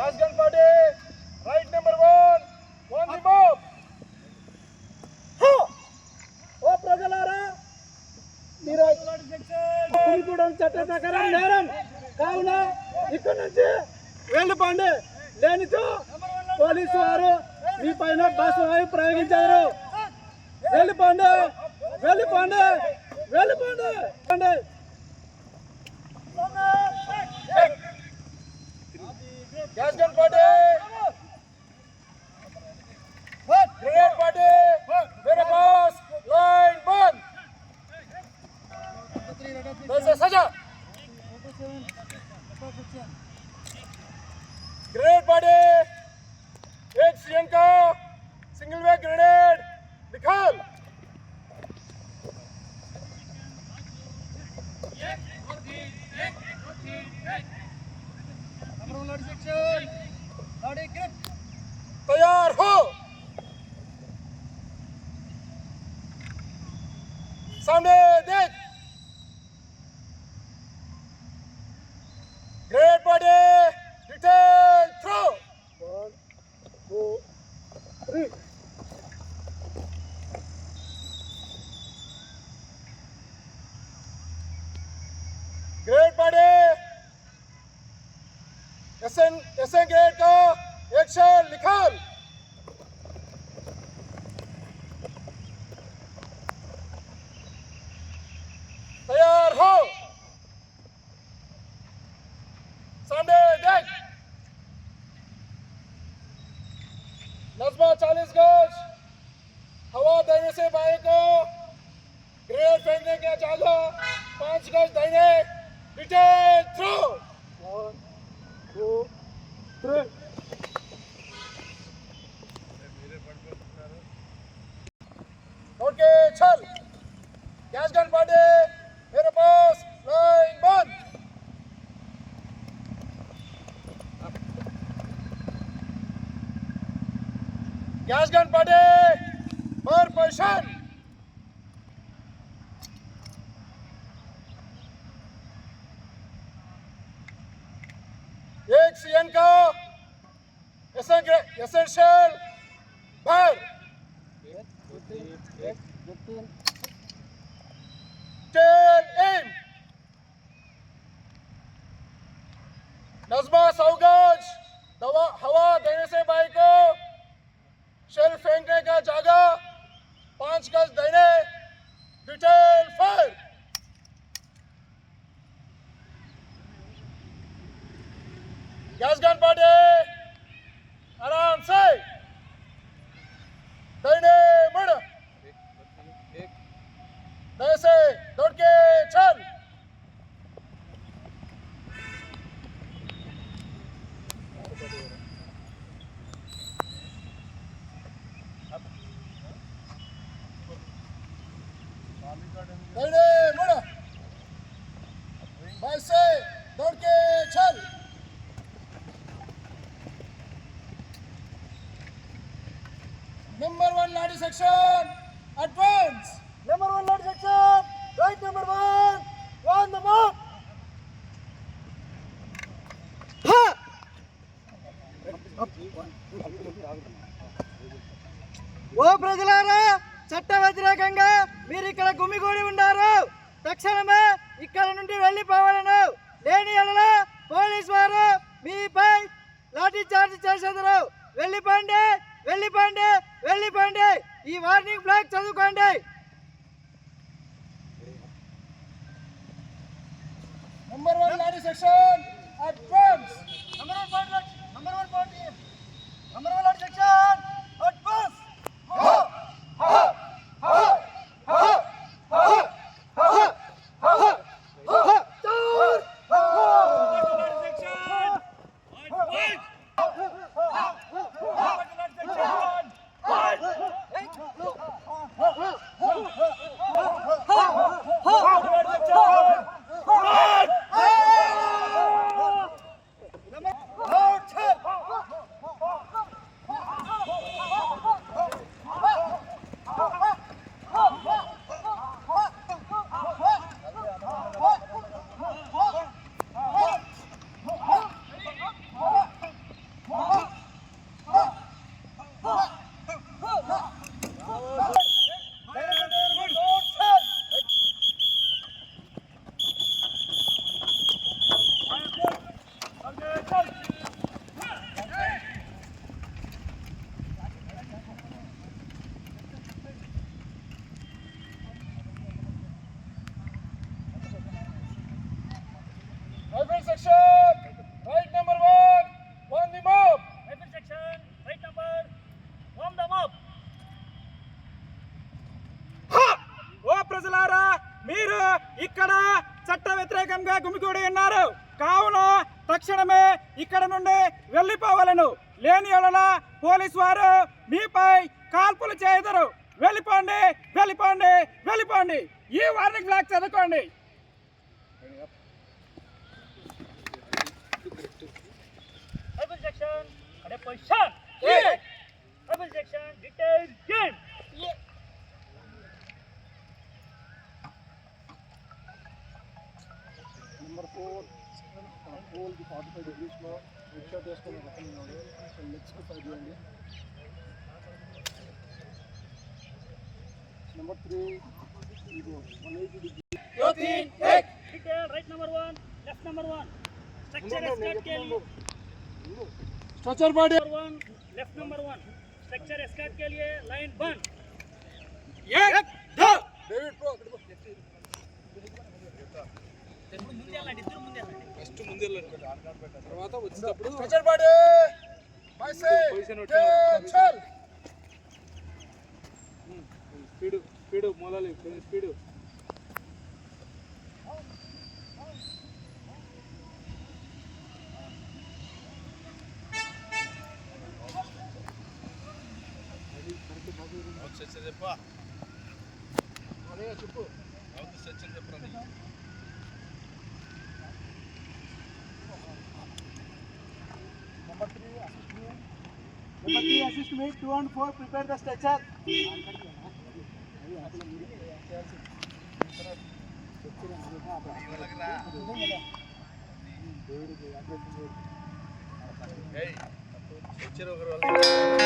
Gas gun party, right number 1, on the move. ఓ ప్రజలారా, మీరు కురిగూడెం చట్టం ప్రకారం నేరం కావున ఇక్కడ నుంచి వెళ్ళిపోండి. లేనిచో పోలీసు వారు మీ పైన బాష్పవాయు ప్రయోగించారు. వెళ్ళిపోండి, వెళ్ళిపోండి, వెళ్ళిపోండి. Gas gun party, grenade party, mere paas, line band. That's a saja. Grenade party, एक सीएम का सिंगल वे ग्रेनेड निकाल. तैयार हो. सामने देख. Great body detail throw. 1 2 3. Great body SN grade का एक्शन निकाल. तैयार हो. सामने देख. नज़्मा 40 गज हवा देने से बाएं को ग्रेड फेंकने का जगह 5 गज दाहिने डिटेल थ्रो. 1 2 3. ओके चल. गैस गन पार्टी मेरे पास लाइन बंद. गैस गन पार्टी पर पोजीशन. एक सीएन का एसेंशियल भर. टेल एम. नज़्मा 100 गज हवा देने से बाई को शेल फेंकने का जगह 5 गज देने detail fire. Gas gun party आराम से दाहिने मुड़. से दौड़ के चल. दाहिने मुड़. बाई से दौड़ के चल. Number 1 laddie section advance. Number 1 laddie section right number 1 on the mark. Ha. ఓ ప్రజలారా, చట్ట వ్యతిరేకంగా మీరు ఇక్కడ గుమిగూడి ఉన్నారు. తక్షణమే ఇక్కడ నుండి వెళ్ళిపోవాలను. లేని యెడల పోలీసు వారు మీపై లాఠీ చార్జ్ చేసేదరు. వెళ్ళిపోండి, వెళ్ళిపోండి, వెళ్ళిపోండి. ఈ వార్నింగ్ ఫ్లాగ్ చదువుకోండి. Number 1 lathi section advance. Number 1 lathi section advance. గుమిగూడి ఉన్నారు. కావున తక్షణమే ఇక్కడ నుండి వెళ్ళిపోవాలను. లేని యెడల పోలీసు వారు మీపై కాల్పులు చేయుదురు. వెళ్ళిపోండి, వెళ్ళిపోండి, వెళ్ళిపోండి. ఈ వార్నింగ్ ఫ్లాగ్ చదువుకోండి. Rebel section, at a position. Rebel section, detail game. Number 4 పోల్కి 45 డిగ్రీస్లో రెడ్ షర్ట్ వేసుకుని రకం లెగ్స్కి ఫైట్ చేయండి. నెంబర్ 3 ఇది 180 degree. Detail right number 1, left number 1. Structure escort के लिए structure body number 1, left number 1. Structure escort के लिए line 1. డేవిడ్ ప్రో ఫస్ట్ ముందే తర్వాత వచ్చేటప్పుడు స్ట్రక్చర్ బॉडी వైసే పొజిషన్ చల్ స్పీడ్ మొదలు స్పీడ్ చెప్పా అదే చెప్పు. సచిన్ చెప్పండి. Number 3 assist me. 2 and 4 prepare the stretcher. వచ్చారు ఒకరు